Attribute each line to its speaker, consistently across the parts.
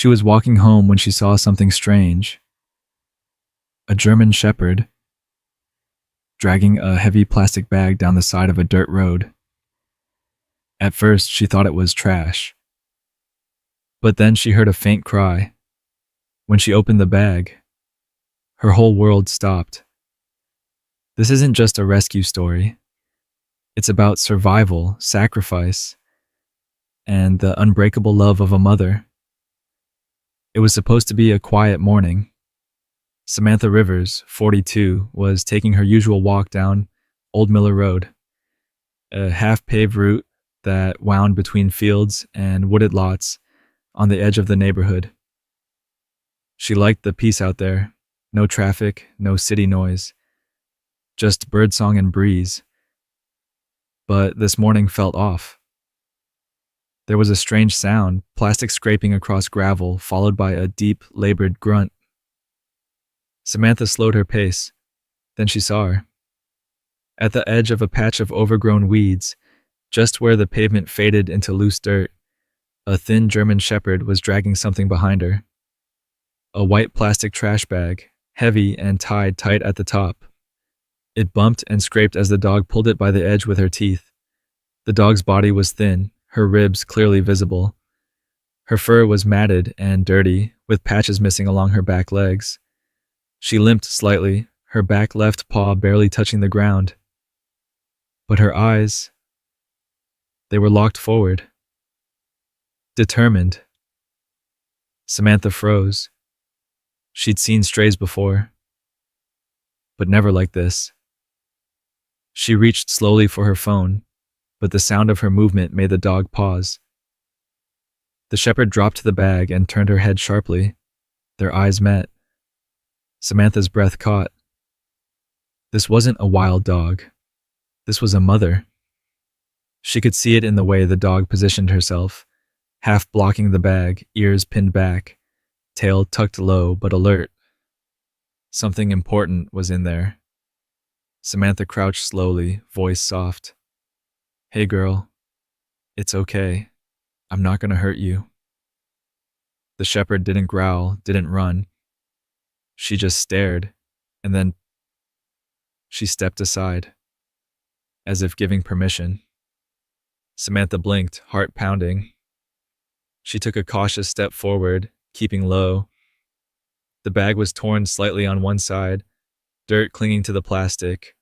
Speaker 1: She was walking home when she saw something strange. A German shepherd dragging a heavy plastic bag down the side of a dirt road. At first, she thought it was trash. But then she heard a faint cry. When she opened the bag, her whole world stopped. This isn't just a rescue story. It's about survival, sacrifice, and the unbreakable love of a mother. It was supposed to be a quiet morning. Samantha Rivers, 42, was taking her usual walk down Old Miller Road, a half-paved route that wound between fields and wooded lots on the edge of the neighborhood. She liked the peace out there. No traffic, no city noise, just birdsong and breeze. But this morning felt off. There was a strange sound, plastic scraping across gravel, followed by a deep, labored grunt. Samantha slowed her pace. Then she saw her. At the edge of a patch of overgrown weeds, just where the pavement faded into loose dirt, a thin German shepherd was dragging something behind her. A white plastic trash bag, heavy and tied tight at the top. It bumped and scraped as the dog pulled it by the edge with her teeth. The dog's body was thin, her ribs clearly visible. Her fur was matted and dirty, with patches missing along her back legs. She limped slightly, her back left paw barely touching the ground. But her eyes, they were locked forward. Determined. Samantha froze. She'd seen strays before, but never like this. She reached slowly for her phone, but the sound of her movement made the dog pause. The shepherd dropped the bag and turned her head sharply. Their eyes met. Samantha's breath caught. This wasn't a wild dog. This was a mother. She could see it in the way the dog positioned herself, half blocking the bag, ears pinned back, tail tucked low but alert. Something important was in there. Samantha crouched slowly, voice soft. "Hey girl, it's okay. I'm not gonna hurt you." The shepherd didn't growl, didn't run. She just stared, and then she stepped aside, as if giving permission. Samantha blinked, heart pounding. She took a cautious step forward, keeping low. The bag was torn slightly on one side, dirt clinging to the plastic.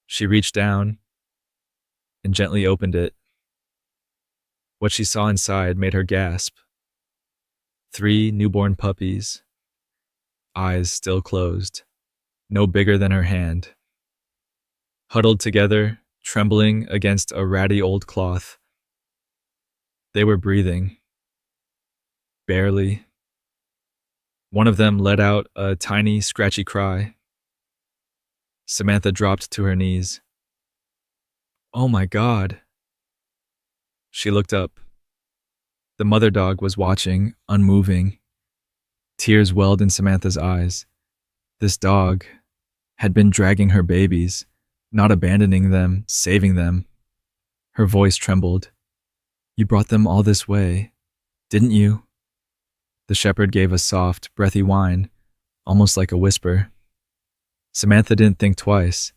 Speaker 1: She reached down and gently opened it. What she saw inside made her gasp. 3 newborn puppies, eyes still closed, no bigger than her hand. Huddled together, trembling against a ratty old cloth. They were breathing. Barely. One of them let out a tiny, scratchy cry. Samantha dropped to her knees. "Oh my God." She looked up. The mother dog was watching, unmoving. Tears welled in Samantha's eyes. This dog had been dragging her babies, not abandoning them, saving them. Her voice trembled. "You brought them all this way, didn't you?" The shepherd gave a soft, breathy whine, almost like a whisper. Samantha didn't think twice.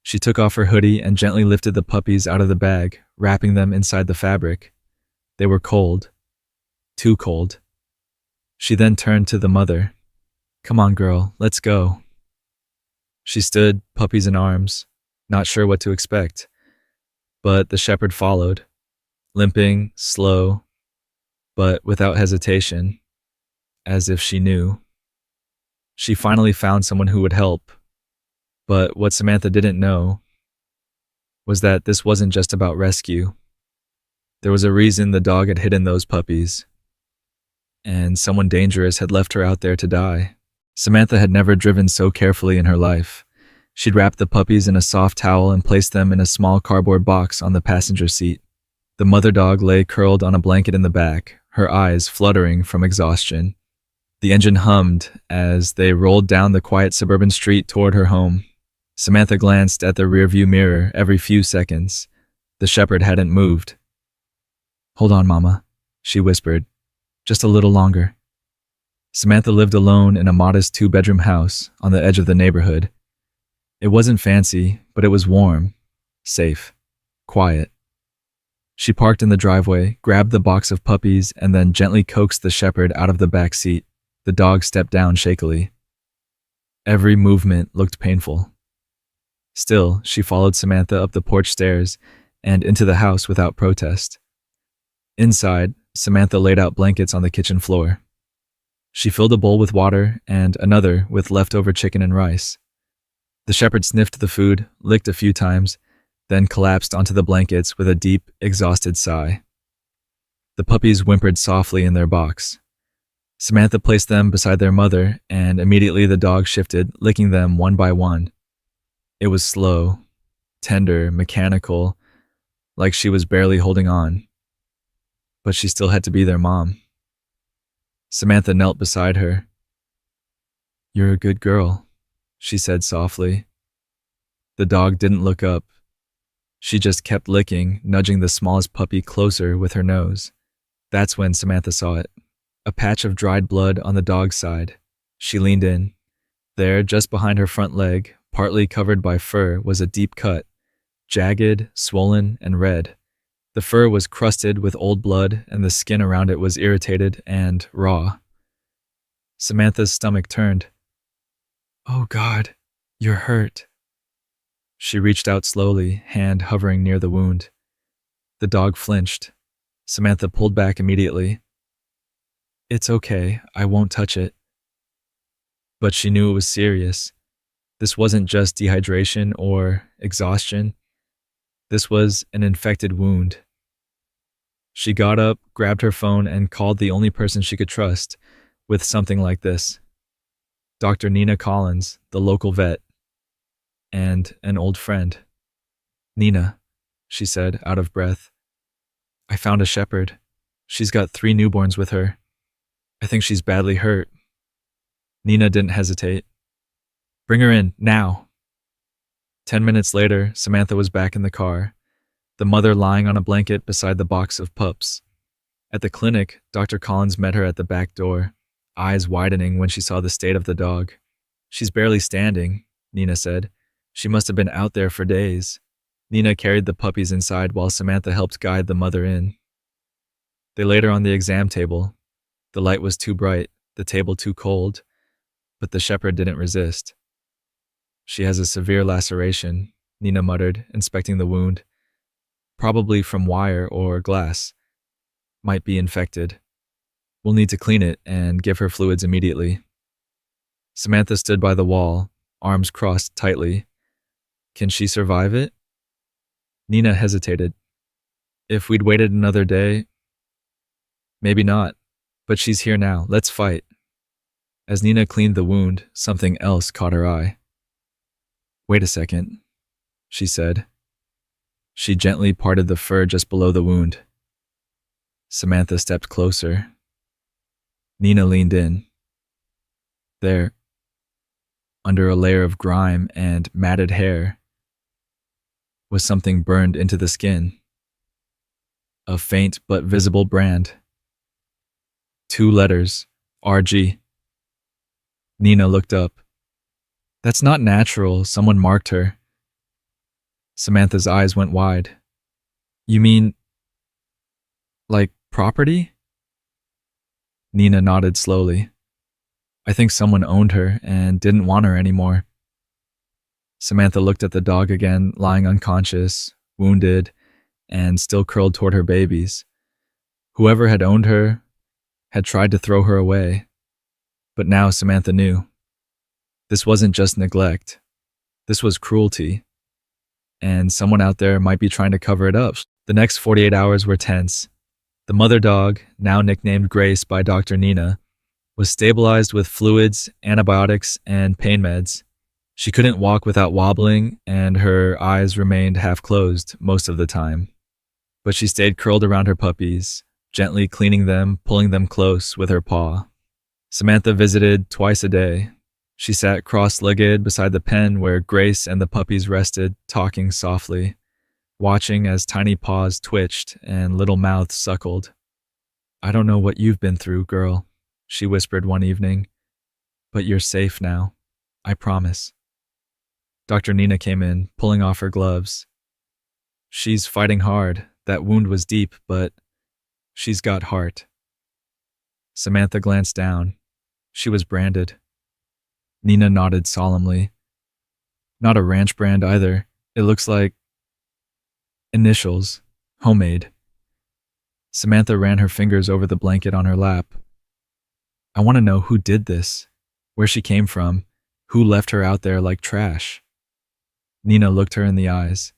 Speaker 1: She took off her hoodie and gently lifted the puppies out of the bag, wrapping them inside the fabric. They were cold. Too cold. She then turned to the mother. "Come on, girl, let's go." She stood, puppies in arms, not sure what to expect. But the shepherd followed, limping, slow, but without hesitation, as if she knew. She finally found someone who would help. But what Samantha didn't know was that this wasn't just about rescue. There was a reason the dog had hidden those puppies, and someone dangerous had left her out there to die. Samantha had never driven so carefully in her life. She'd wrapped the puppies in a soft towel and placed them in a small cardboard box on the passenger seat. The mother dog lay curled on a blanket in the back, her eyes fluttering from exhaustion. The engine hummed as they rolled down the quiet suburban street toward her home. Samantha glanced at the rearview mirror every few seconds. The shepherd hadn't moved. "Hold on, Mama," she whispered. "Just a little longer." Samantha lived alone in a modest 2-bedroom house on the edge of the neighborhood. It wasn't fancy, but it was warm, safe, quiet. She parked in the driveway, grabbed the box of puppies, and then gently coaxed the shepherd out of the back seat. The dog stepped down shakily. Every movement looked painful. Still, she followed Samantha up the porch stairs and into the house without protest. Inside, Samantha laid out blankets on the kitchen floor. She filled a bowl with water and another with leftover chicken and rice. The shepherd sniffed the food, licked a few times, then collapsed onto the blankets with a deep, exhausted sigh. The puppies whimpered softly in their box. Samantha placed them beside their mother, and immediately the dog shifted, licking them one by one. It was slow, tender, mechanical, like she was barely holding on. But she still had to be their mom. Samantha knelt beside her. "You're a good girl," she said softly. The dog didn't look up. She just kept licking, nudging the smallest puppy closer with her nose. That's when Samantha saw it. A patch of dried blood on the dog's side. She leaned in. There, just behind her front leg, partly covered by fur, was a deep cut, jagged, swollen, and red. The fur was crusted with old blood, and the skin around it was irritated and raw. Samantha's stomach turned. "Oh God, you're hurt." She reached out slowly, hand hovering near the wound. The dog flinched. Samantha pulled back immediately. "It's okay, I won't touch it." But she knew it was serious. This wasn't just dehydration or exhaustion. This was an infected wound. She got up, grabbed her phone, and called the only person she could trust with something like this. Dr. Nina Collins, the local vet, and an old friend. "Nina," she said, out of breath. "I found a shepherd. She's got 3 newborns with her. I think she's badly hurt." Nina didn't hesitate. "Bring her in, now." 10 minutes later, Samantha was back in the car, the mother lying on a blanket beside the box of pups. At the clinic, Dr. Collins met her at the back door, eyes widening when she saw the state of the dog. "She's barely standing," Nina said. "She must have been out there for days." Nina carried the puppies inside while Samantha helped guide the mother in. They laid her on the exam table. The light was too bright, the table too cold, but the shepherd didn't resist. "She has a severe laceration," Nina muttered, inspecting the wound. "Probably from wire or glass. Might be infected. We'll need to clean it and give her fluids immediately." Samantha stood by the wall, arms crossed tightly. "Can she survive it?" Nina hesitated. "If we'd waited another day..." "Maybe not, but she's here now. Let's fight." As Nina cleaned the wound, something else caught her eye. "Wait a second," she said. She gently parted the fur just below the wound. Samantha stepped closer. Nina leaned in. There, under a layer of grime and matted hair, was something burned into the skin. A faint but visible brand. 2 letters, RG. Nina looked up. "That's not natural. Someone marked her." Samantha's eyes went wide. "You mean, like, property?" Nina nodded slowly. "I think someone owned her and didn't want her anymore." Samantha looked at the dog again, lying unconscious, wounded, and still curled toward her babies. Whoever had owned her had tried to throw her away. But now Samantha knew. This wasn't just neglect. This was cruelty. And someone out there might be trying to cover it up. The next 48 hours were tense. The mother dog, now nicknamed Grace by Dr. Nina, was stabilized with fluids, antibiotics, and pain meds. She couldn't walk without wobbling, and her eyes remained half closed most of the time. But she stayed curled around her puppies, gently cleaning them, pulling them close with her paw. Samantha visited twice a day. She sat cross-legged beside the pen where Grace and the puppies rested, talking softly, watching as tiny paws twitched and little mouths suckled. "I don't know what you've been through, girl," she whispered one evening. But you're safe now. I promise. Dr. Nina came in, pulling off her gloves. She's fighting hard. That wound was deep, but she's got heart. Samantha glanced down. She was branded. Nina nodded solemnly. Not a ranch brand either. It looks like initials, homemade. Samantha ran her fingers over the blanket on her lap. I want to know who did this, where she came from, who left her out there like trash. Nina looked her in the eyes.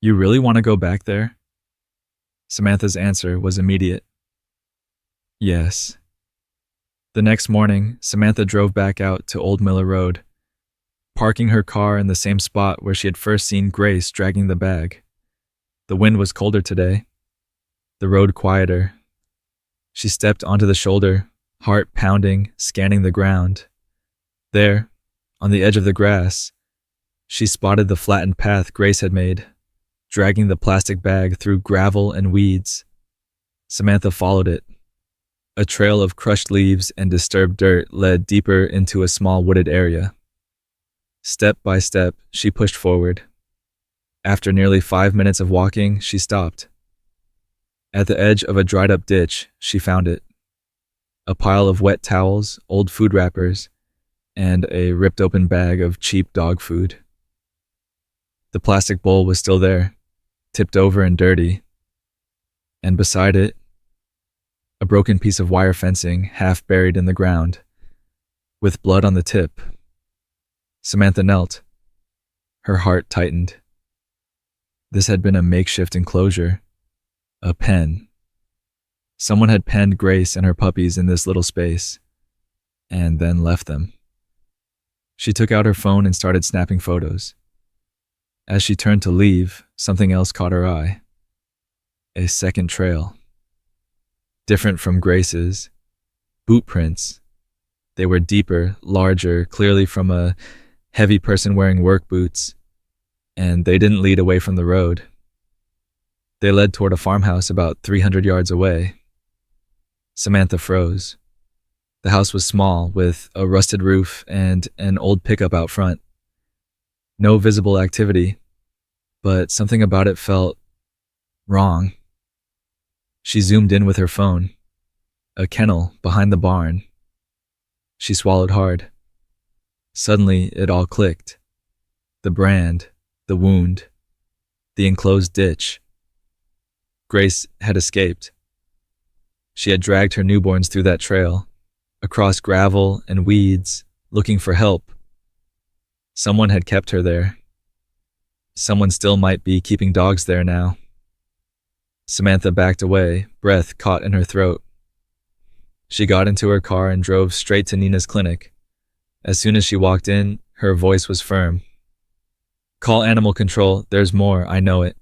Speaker 1: You really want to go back there? Samantha's answer was immediate. Yes. The next morning, Samantha drove back out to Old Miller Road, parking her car in the same spot where she had first seen Grace dragging the bag. The wind was colder today, the road quieter. She stepped onto the shoulder, heart pounding, scanning the ground. There, on the edge of the grass, she spotted the flattened path Grace had made, dragging the plastic bag through gravel and weeds. Samantha followed it. A trail of crushed leaves and disturbed dirt led deeper into a small wooded area. Step by step, she pushed forward. After nearly 5 minutes of walking, she stopped. At the edge of a dried-up ditch, she found it. A pile of wet towels, old food wrappers, and a ripped-open bag of cheap dog food. The plastic bowl was still there, tipped over and dirty. And beside it, a broken piece of wire fencing half buried in the ground, with blood on the tip. Samantha knelt. Her heart tightened. This had been a makeshift enclosure, a pen. Someone had penned Grace and her puppies in this little space, and then left them. She took out her phone and started snapping photos. As she turned to leave, something else caught her eye. A second trail. Different from Grace's. Boot prints. They were deeper, larger, clearly from a heavy person wearing work boots, and they didn't lead away from the road. They led toward a farmhouse about 300 yards away. Samantha froze. The house was small, with a rusted roof and an old pickup out front. No visible activity, but something about it felt wrong. She zoomed in with her phone. A kennel behind the barn. She swallowed hard. Suddenly, it all clicked. The brand, the wound, the enclosed ditch. Grace had escaped. She had dragged her newborns through that trail, across gravel and weeds, looking for help. Someone had kept her there. Someone still might be keeping dogs there now. Samantha backed away, breath caught in her throat. She got into her car and drove straight to Nina's clinic. As soon as she walked in, her voice was firm. Call animal control, there's more, I know it.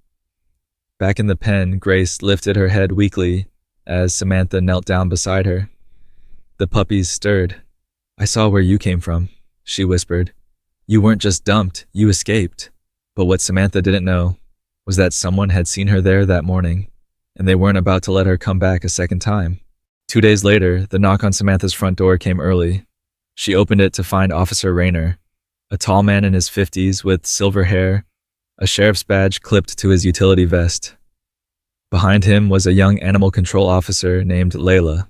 Speaker 1: Back in the pen, Grace lifted her head weakly as Samantha knelt down beside her. The puppies stirred. I saw where you came from, she whispered. You weren't just dumped, you escaped. But what Samantha didn't know was that someone had seen her there that morning, and they weren't about to let her come back a second time. 2 days later, the knock on Samantha's front door came early. She opened it to find Officer Rayner, a tall man in his 50s with silver hair, a sheriff's badge clipped to his utility vest. Behind him was a young animal control officer named Layla,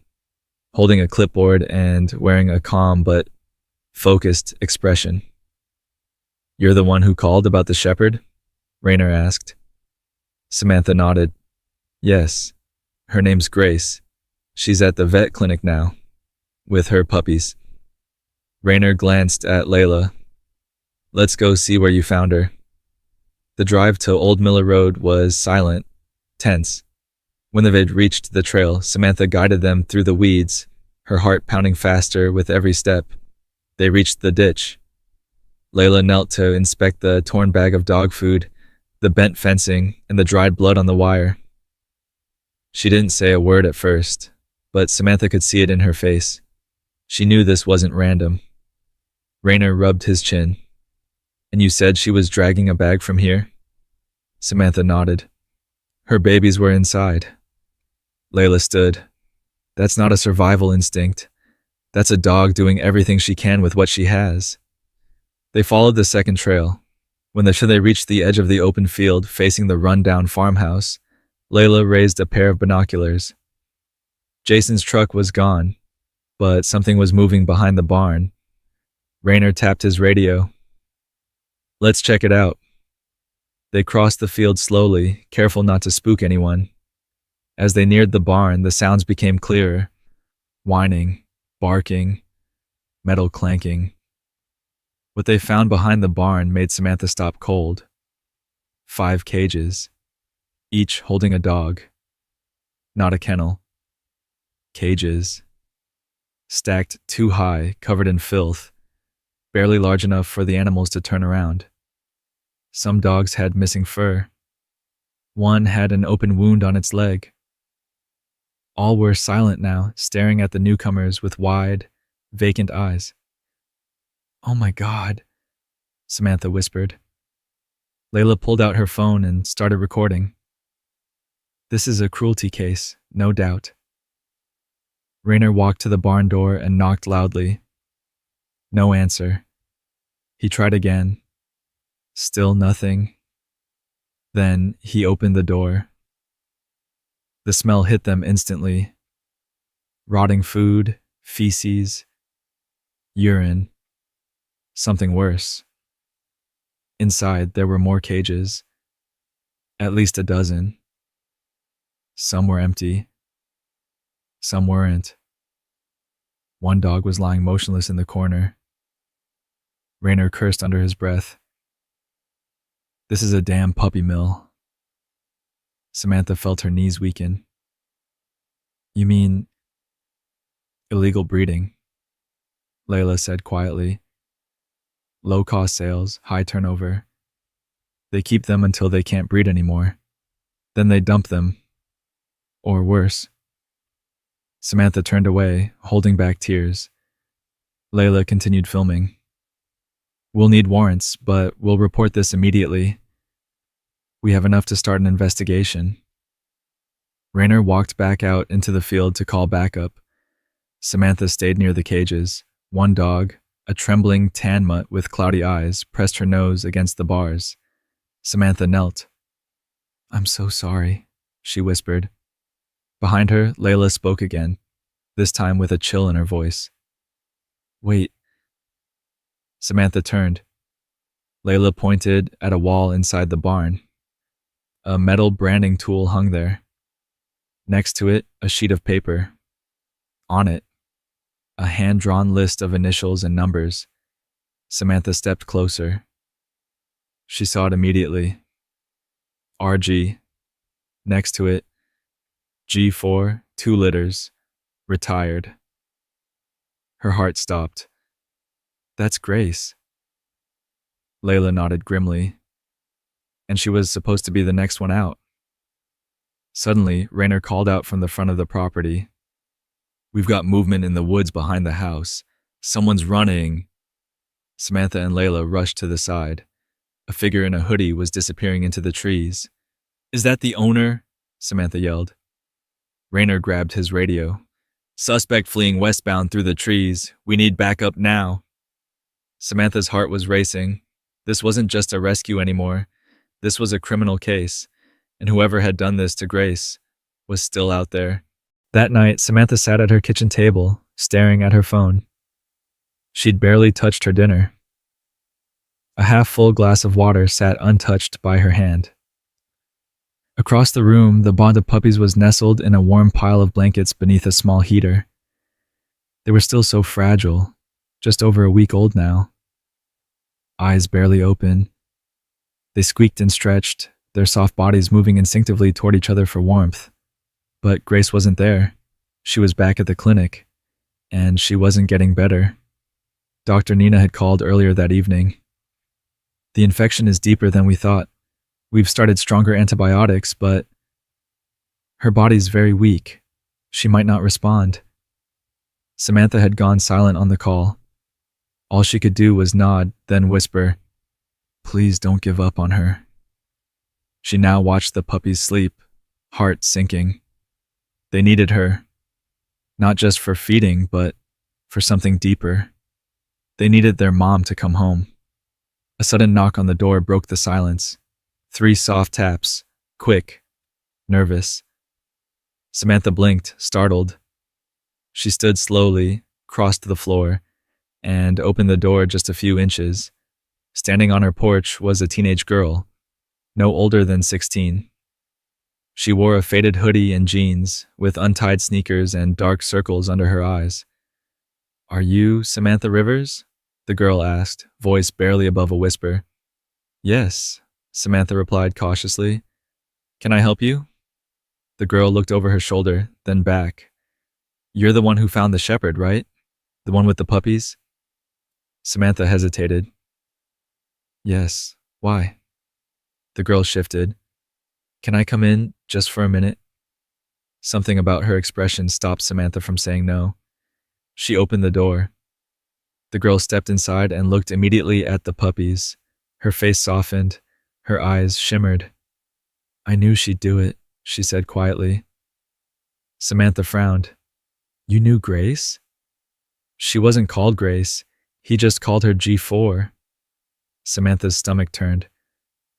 Speaker 1: holding a clipboard and wearing a calm but focused expression. You're the one who called about the shepherd? Rayner asked. Samantha nodded. Yes. Her name's Grace. She's at the vet clinic now, with her puppies. Rayner glanced at Layla. Let's go see where you found her. The drive to Old Miller Road was silent, tense. When they'd reached the trail, Samantha guided them through the weeds, her heart pounding faster with every step. They reached the ditch. Layla knelt to inspect the torn bag of dog food, the bent fencing, and the dried blood on the wire. She didn't say a word at first, but Samantha could see it in her face. She knew this wasn't random. Rayner rubbed his chin. And you said she was dragging a bag from here? Samantha nodded. Her babies were inside. Layla stood. That's not a survival instinct. That's a dog doing everything she can with what she has. They followed the second trail. When they reached the edge of the open field facing the run-down farmhouse, Layla raised a pair of binoculars. Jason's truck was gone, but something was moving behind the barn. Raynor tapped his radio. "Let's check it out." They crossed the field slowly, careful not to spook anyone. As they neared the barn, the sounds became clearer. Whining, barking, metal clanking. What they found behind the barn made Samantha stop cold. 5 cages, each holding a dog. Not a kennel. Cages. Stacked too high, covered in filth, barely large enough for the animals to turn around. Some dogs had missing fur. One had an open wound on its leg. All were silent now, staring at the newcomers with wide, vacant eyes. "Oh my God," Samantha whispered. Layla pulled out her phone and started recording. "This is a cruelty case, no doubt." Raynor walked to the barn door and knocked loudly. No answer. He tried again. Still nothing. Then he opened the door. The smell hit them instantly. Rotting food, feces, urine. Something worse. Inside, there were more cages. At least a dozen. Some were empty. Some weren't. One dog was lying motionless in the corner. Raynor cursed under his breath. "This is a damn puppy mill." Samantha felt her knees weaken. "You mean illegal breeding?" Layla said quietly. "Low-cost sales, high turnover. They keep them until they can't breed anymore. Then they dump them. Or worse." Samantha turned away, holding back tears. Layla continued filming. "We'll need warrants, but we'll report this immediately. We have enough to start an investigation." Raynor walked back out into the field to call backup. Samantha stayed near the cages. One dog, a trembling tan mutt with cloudy eyes, pressed her nose against the bars. Samantha knelt. "I'm so sorry," she whispered. Behind her, Layla spoke again, this time with a chill in her voice. "Wait." Samantha turned. Layla pointed at a wall inside the barn. A metal branding tool hung there. Next to it, a sheet of paper. On it, a hand-drawn list of initials and numbers. Samantha stepped closer. She saw it immediately. RG. Next to it, G4, 2 liters, retired. Her heart stopped. "That's Grace." Layla nodded grimly. And she was supposed to be the next one out. Suddenly, Raynor called out from the front of the property. "We've got movement in the woods behind the house. Someone's running." Samantha and Layla rushed to the side. A figure in a hoodie was disappearing into the trees. "Is that the owner?" Samantha yelled. Raynor grabbed his radio. "Suspect fleeing westbound through the trees. We need backup now." Samantha's heart was racing. This wasn't just a rescue anymore. This was a criminal case, and whoever had done this to Grace was still out there. That night, Samantha sat at her kitchen table, staring at her phone. She'd barely touched her dinner. A half-full glass of water sat untouched by her hand. Across the room, the bond of puppies was nestled in a warm pile of blankets beneath a small heater. They were still so fragile, just over a week old now. Eyes barely open. They squeaked and stretched, their soft bodies moving instinctively toward each other for warmth. But Grace wasn't there. She was back at the clinic, and she wasn't getting better. Dr. Nina had called earlier that evening. "The infection is deeper than we thought. We've started stronger antibiotics, but her body's very weak. She might not respond." Samantha had gone silent on the call. All she could do was nod, then whisper, "Please don't give up on her." She now watched the puppies sleep, heart sinking. They needed her, not just for feeding, but for something deeper. They needed their mom to come home. A sudden knock on the door broke the silence. 3 soft taps, quick, nervous. Samantha blinked, startled. She stood slowly, crossed the floor, and opened the door just a few inches. Standing on her porch was a teenage girl, no older than 16. She wore a faded hoodie and jeans, with untied sneakers and dark circles under her eyes. "Are you Samantha Rivers?" the girl asked, voice barely above a whisper. "Yes," Samantha replied cautiously. "Can I help you?" The girl looked over her shoulder, then back. "You're the one who found the shepherd, right? The one with the puppies?" Samantha hesitated. "Yes. Why?" The girl shifted. "Can I come in just for a minute?" Something about her expression stopped Samantha from saying no. She opened the door. The girl stepped inside and looked immediately at the puppies. Her face softened. Her eyes shimmered. "I knew she'd do it," she said quietly. Samantha frowned. "You knew Grace?" "She wasn't called Grace. He just called her G4. Samantha's stomach turned.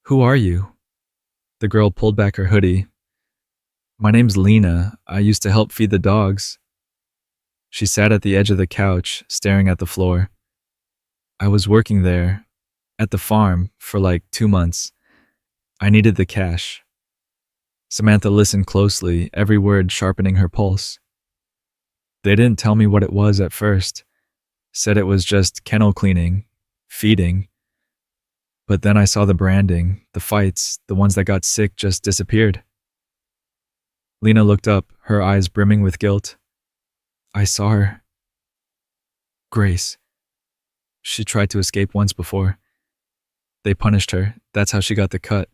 Speaker 1: "Who are you?" The girl pulled back her hoodie. "My name's Lena. I used to help feed the dogs." She sat at the edge of the couch, staring at the floor. "I was working there, at the farm, for like 2 months. I needed the cash." Samantha listened closely, every word sharpening her pulse. "They didn't tell me what it was at first. Said it was just kennel cleaning, feeding. But then I saw the branding, the fights, the ones that got sick just disappeared." Lena looked up, her eyes brimming with guilt. "I saw her. Grace. She tried to escape once before. They punished her. That's how she got the cut.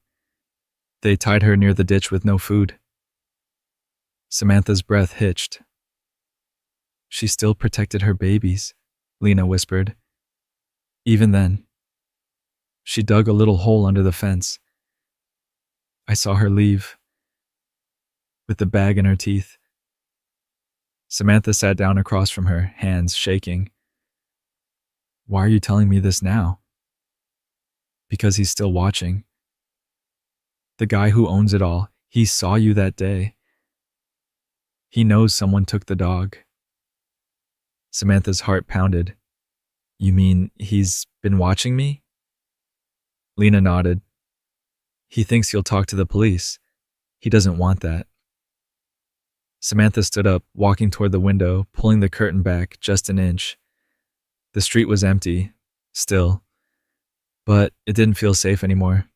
Speaker 1: They tied her near the ditch with no food." Samantha's breath hitched. "She still protected her babies," Lena whispered. "Even then. She dug a little hole under the fence. I saw her leave, with the bag in her teeth." Samantha sat down across from her, hands shaking. "Why are you telling me this now?" "Because he's still watching. The guy who owns it all, he saw you that day. He knows someone took the dog." Samantha's heart pounded. "You mean he's been watching me?" Lena nodded. "He thinks you'll talk to the police. He doesn't want that." Samantha stood up, walking toward the window, pulling the curtain back just an inch. The street was empty, still, but it didn't feel safe anymore.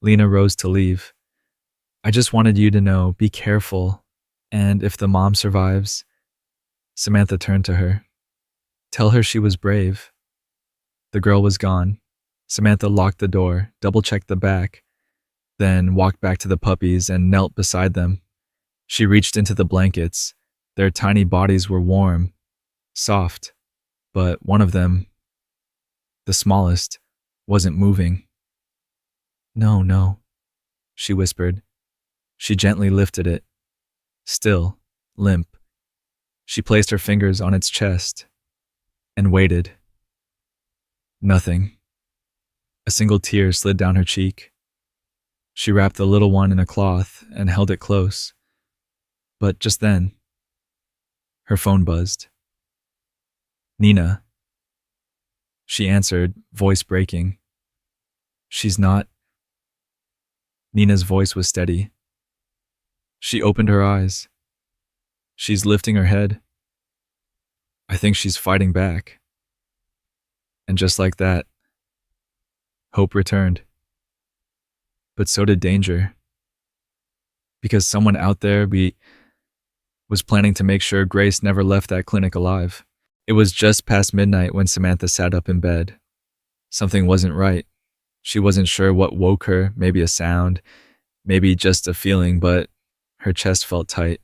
Speaker 1: Lena rose to leave. "I just wanted you to know, be careful, and if the mom survives..." Samantha turned to her. "Tell her she was brave." The girl was gone. Samantha locked the door, double-checked the back, then walked back to the puppies and knelt beside them. She reached into the blankets. Their tiny bodies were warm, soft, but one of them, the smallest, wasn't moving. No, she whispered. She gently lifted it. Still, limp. She placed her fingers on its chest and waited. Nothing. A single tear slid down her cheek. She wrapped the little one in a cloth and held it close. But just then, her phone buzzed. "Nina." She answered, voice breaking. "She's not..." Nina's voice was steady. She opened her eyes. "She's lifting her head. I think she's fighting back." And just like that, hope returned. But so did danger. Because someone out there was planning to make sure Grace never left that clinic alive. It was just past midnight when Samantha sat up in bed. Something wasn't right. She wasn't sure what woke her, maybe a sound, maybe just a feeling, but her chest felt tight.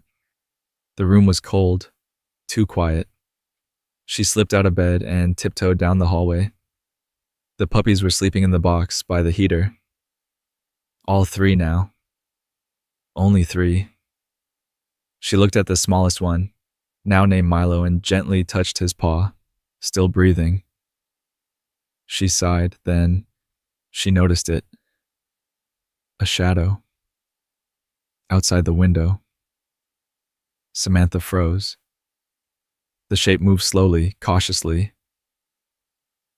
Speaker 1: The room was cold, too quiet. She slipped out of bed and tiptoed down the hallway. The puppies were sleeping in the box by the heater. All 3 now. Only 3. She looked at the smallest one. now named Milo, and gently touched his paw, still breathing. She sighed, then she noticed it. A shadow. Outside the window. Samantha froze. The shape moved slowly, cautiously.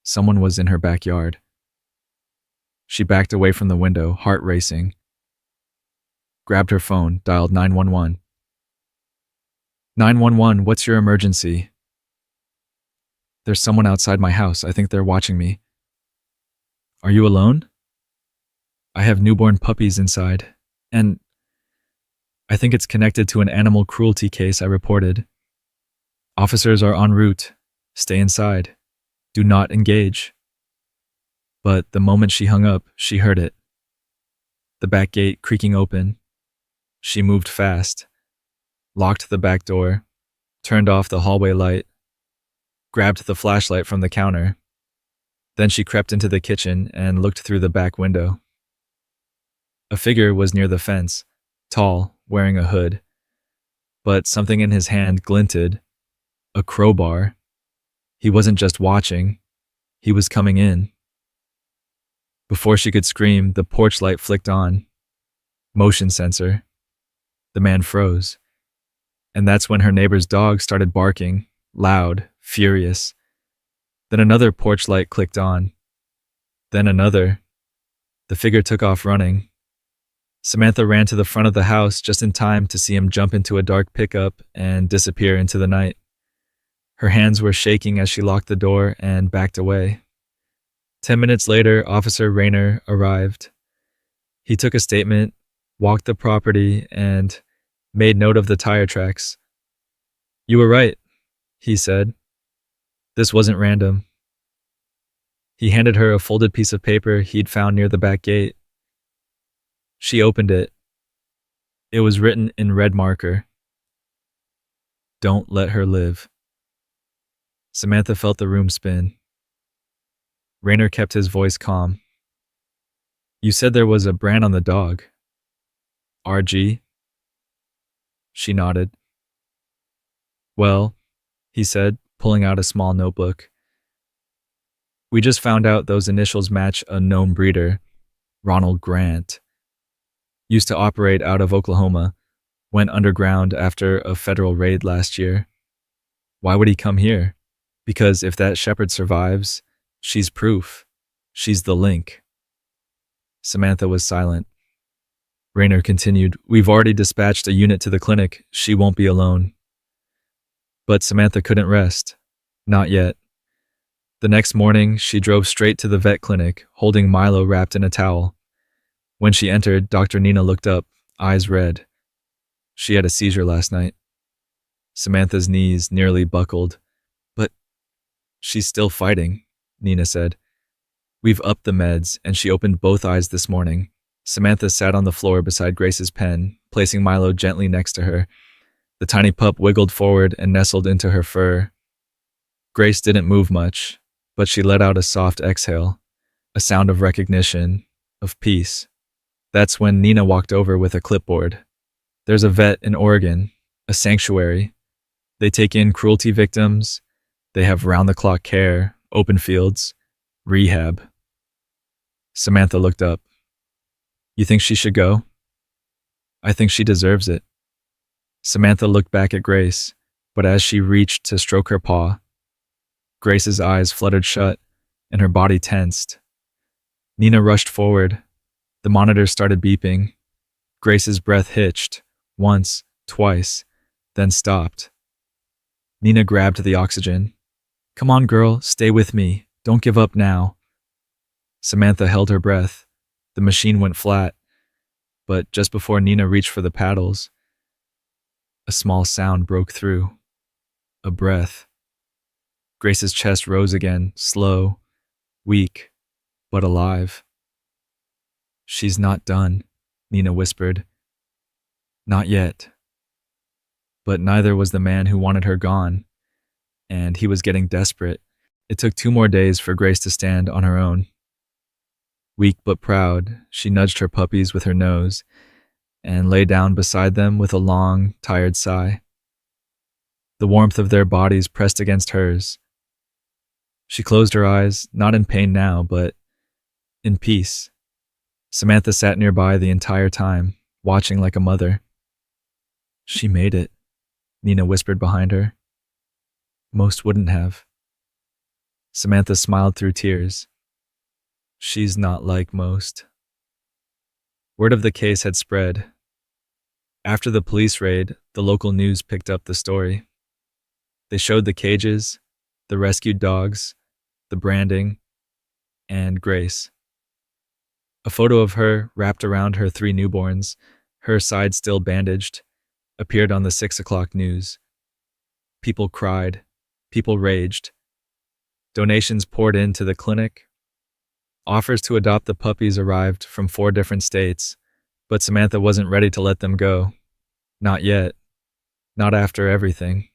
Speaker 1: Someone was in her backyard. She backed away from the window, heart racing. Grabbed her phone, dialed 911. 911, what's your emergency? There's someone outside my house. I think they're watching me. Are you alone? I have newborn puppies inside, and I think it's connected to an animal cruelty case I reported. Officers are en route. Stay inside. Do not engage. But the moment she hung up, she heard it. The back gate creaking open. She moved fast, locked the back door, turned off the hallway light, grabbed the flashlight from the counter. Then she crept into the kitchen and looked through the back window. A figure was near the fence, tall, wearing a hood. But something in his hand glinted. A crowbar. He wasn't just watching. He was coming in. Before she could scream, the porch light flicked on. Motion sensor. The man froze. And that's when her neighbor's dog started barking, loud, furious. Then another porch light clicked on. Then another. The figure took off running. Samantha ran to the front of the house just in time to see him jump into a dark pickup and disappear into the night. Her hands were shaking as she locked the door and backed away. 10 minutes later, Officer Rayner arrived. He took a statement, walked the property, and made note of the tire tracks. You were right, he said. This wasn't random. He handed her a folded piece of paper he'd found near the back gate. She opened it. It was written in red marker. Don't let her live. Samantha felt the room spin. Rayner kept his voice calm. You said there was a brand on the dog. RG? She nodded. Well, he said, pulling out a small notebook. We just found out those initials match a known breeder, Ronald Grant. Used to operate out of Oklahoma, went underground after a federal raid last year. Why would he come here? Because if that shepherd survives, she's proof. She's the link. Samantha was silent. Rayner continued, We've already dispatched a unit to the clinic. She won't be alone. But Samantha couldn't rest. Not yet. The next morning, she drove straight to the vet clinic, holding Milo wrapped in a towel. When she entered, Dr. Nina looked up, eyes red. She had a seizure last night. Samantha's knees nearly buckled. But she's still fighting, Nina said. We've upped the meds, and she opened both eyes this morning. Samantha sat on the floor beside Grace's pen, placing Milo gently next to her. The tiny pup wiggled forward and nestled into her fur. Grace didn't move much, but she let out a soft exhale, a sound of recognition, of peace. That's when Nina walked over with a clipboard. There's a vet in Oregon, a sanctuary. They take in cruelty victims. They have round-the-clock care, open fields, rehab. Samantha looked up. You think she should go? I think she deserves it. Samantha looked back at Grace, but as she reached to stroke her paw, Grace's eyes fluttered shut and her body tensed. Nina rushed forward. The monitor started beeping. Grace's breath hitched, once, twice, then stopped. Nina grabbed the oxygen. Come on, girl, stay with me. Don't give up now. Samantha held her breath. The machine went flat. But just before Nina reached for the paddles, a small sound broke through. A breath. Grace's chest rose again, slow, weak, but alive. She's not done, Nina whispered. Not yet. But neither was the man who wanted her gone, and he was getting desperate. It took 2 more days for Grace to stand on her own. Weak but proud, she nudged her puppies with her nose and lay down beside them with a long, tired sigh. the warmth of their bodies pressed against hers. She closed her eyes, not in pain now, but in peace. Samantha sat nearby the entire time, watching like a mother. She made it, Nina whispered behind her. Most wouldn't have. Samantha smiled through tears. She's not like most. Word of the case had spread. After the police raid, the local news picked up the story. They showed the cages, the rescued dogs, the branding, and Grace. A photo of her, wrapped around her 3 newborns, her side still bandaged, appeared on the 6 o'clock news. People cried. People raged. Donations poured into the clinic. Offers to adopt the puppies arrived from 4 different states, but Samantha wasn't ready to let them go. Not yet. Not after everything.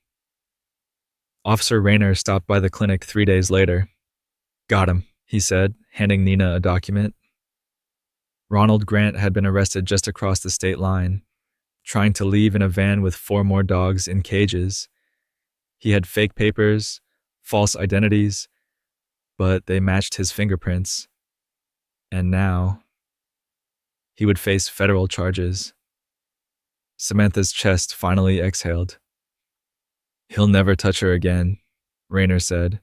Speaker 1: Officer Rayner stopped by the clinic 3 days later. Got him, he said, handing Nina a document. Ronald Grant had been arrested just across the state line, trying to leave in a van with 4 more dogs in cages. He had fake papers, false identities, but they matched his fingerprints. And now, he would face federal charges. Samantha's chest finally exhaled. He'll never touch her again, Rayner said.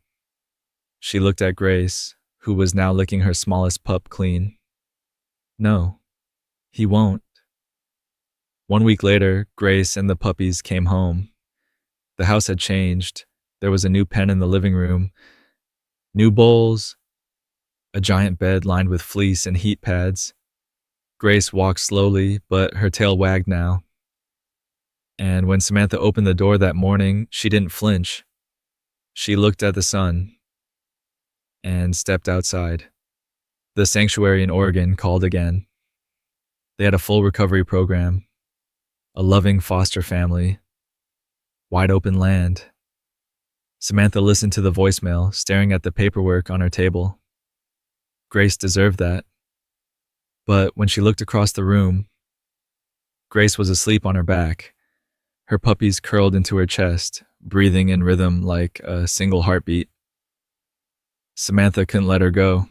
Speaker 1: She looked at Grace, who was now licking her smallest pup clean. No, he won't. 1 week later, Grace and the puppies came home. The house had changed. There was a new pen in the living room, new bowls, a giant bed lined with fleece and heat pads. Grace walked slowly, but her tail wagged now. And when Samantha opened the door that morning, she didn't flinch. She looked at the sun and stepped outside. The sanctuary in Oregon called again. They had a full recovery program, a loving foster family, wide open land. Samantha listened to the voicemail, staring at the paperwork on her table. Grace deserved that. But when she looked across the room, Grace was asleep on her back, her puppies curled into her chest, breathing in rhythm like a single heartbeat. Samantha couldn't let her go.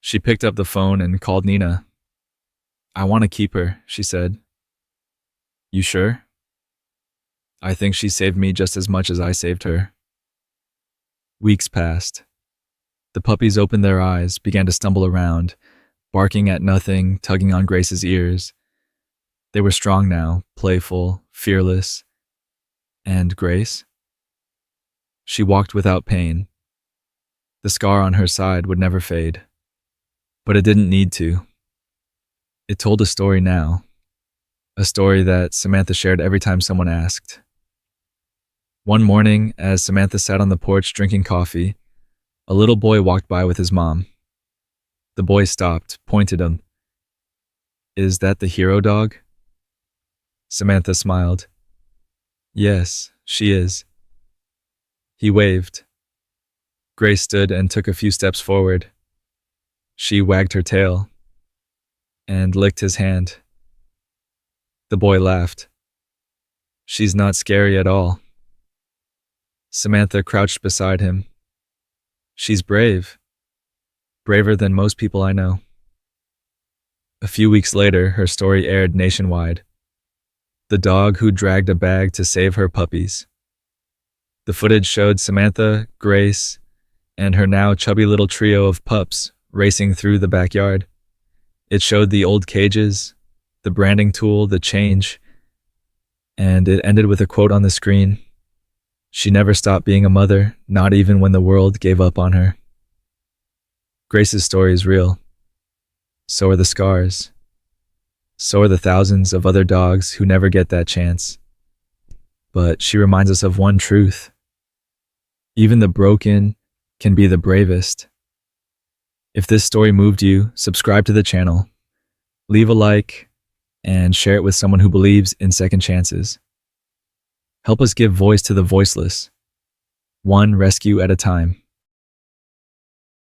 Speaker 1: She picked up the phone and called Nina. I want to keep her, she said. You sure? I think she saved me just as much as I saved her. Weeks passed. The puppies opened their eyes, began to stumble around, barking at nothing, tugging on Grace's ears. They were strong now, playful, fearless. And Grace? She walked without pain. The scar on her side would never fade. But it didn't need to. It told a story now. A story that Samantha shared every time someone asked. One morning, as Samantha sat on the porch drinking coffee, a little boy walked by with his mom. The boy stopped, pointed him. Is that the hero dog? Samantha smiled. Yes, she is. He waved. Grace stood and took a few steps forward. She wagged her tail and licked his hand. The boy laughed. She's not scary at all. Samantha crouched beside him. She's brave. Braver than most people I know. A few weeks later, her story aired nationwide. The dog who dragged a bag to save her puppies. The footage showed Samantha, Grace, and her now chubby little trio of pups racing through the backyard. It showed the old cages, the branding tool, the change, and it ended with a quote on the screen. She never stopped being a mother, not even when the world gave up on her. Grace's story is real. So are the scars. So are the thousands of other dogs who never get that chance. But she reminds us of one truth. Even the broken can be the bravest. If this story moved you, subscribe to the channel, leave a like, and share it with someone who believes in second chances. Help us give voice to the voiceless, one rescue at a time.